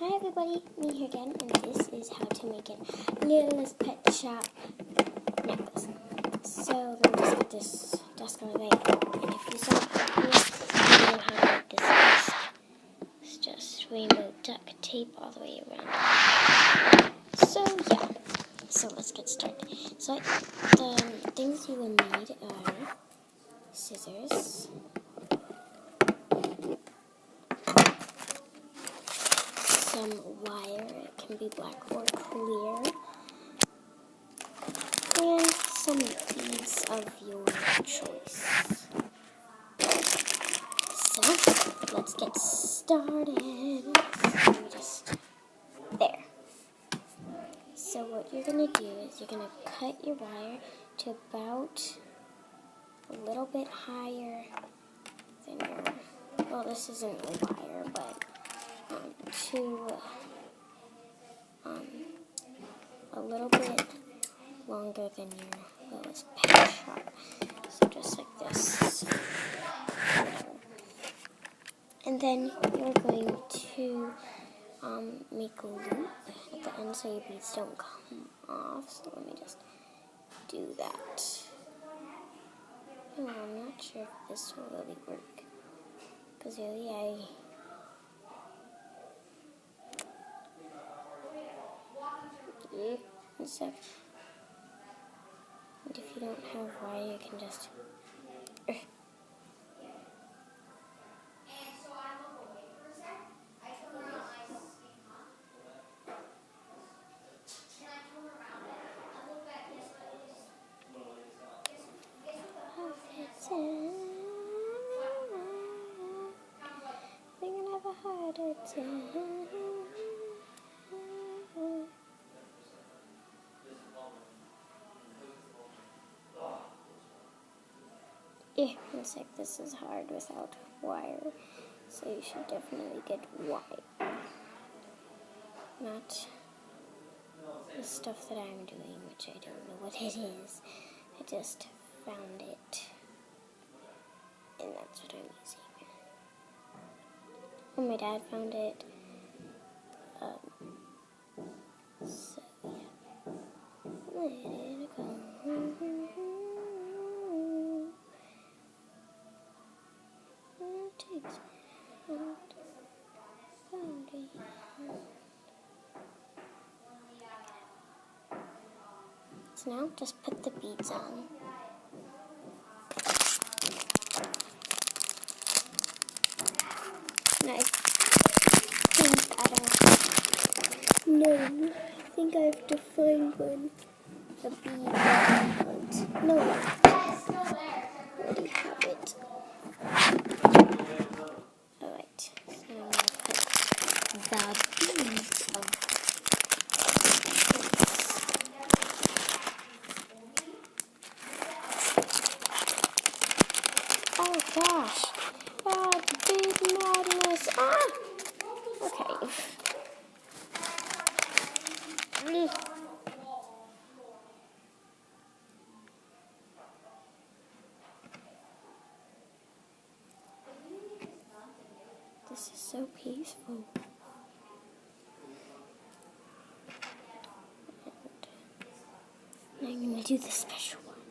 Hi everybody, me here again, and this is how to make an Littlest Pet Shop necklace. So let me just get this desk on the way. And if you saw this, you know how to make this desk. It's just rainbow duct tape all the way around. So yeah, so let's get started. So the things you will need are scissors, some wire, it can be black or clear, and some beads of your choice. So, let's get started. There. So what you're going to do is you're going to cut your wire to about a little bit higher than your, well, this isn't a wire, but to a little bit longer than your Littlest Pet Shop. So just like this. And then you're going to make a loop at the end so your beads don't come off. So let me just do that. Oh, I'm not sure if this will really work. Because really and so, and if you don't have wire, you can just we're gonna have a harder time. Yeah, looks like this is hard without wire, so you should definitely get wire. Not the stuff that I'm doing, which I don't know what it is. I just found it, and that's what I'm using. Well, my dad found it, so yeah. Let it go. It takes me out. So now just put the beads on. And I think I have to find one. The bead that I want. No, I already have it. Alright, so I'm going to put the beads of oh gosh. Ah, the big madness. Ah! Okay. This is so peaceful. And I'm going to do the special one.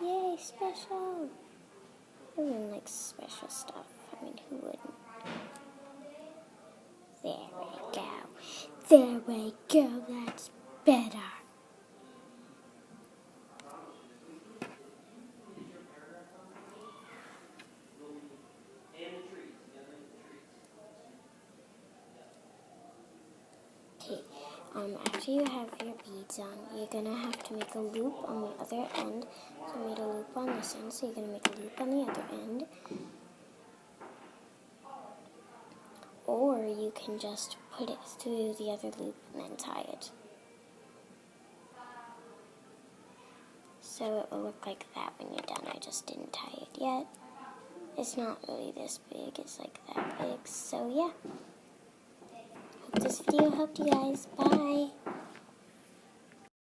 Yay, special! Everyone likes special stuff. I mean, who wouldn't? There we go. There we go. That's better. Okay, after you have your beads on, you're going to have to make a loop on the other end. So I made a loop on this end, so you're going to make a loop on the other end. Or you can just put it through the other loop and then tie it. So it will look like that when you're done. I just didn't tie it yet. It's not really this big, it's like that big. So yeah. Hope this video helped you guys. Bye.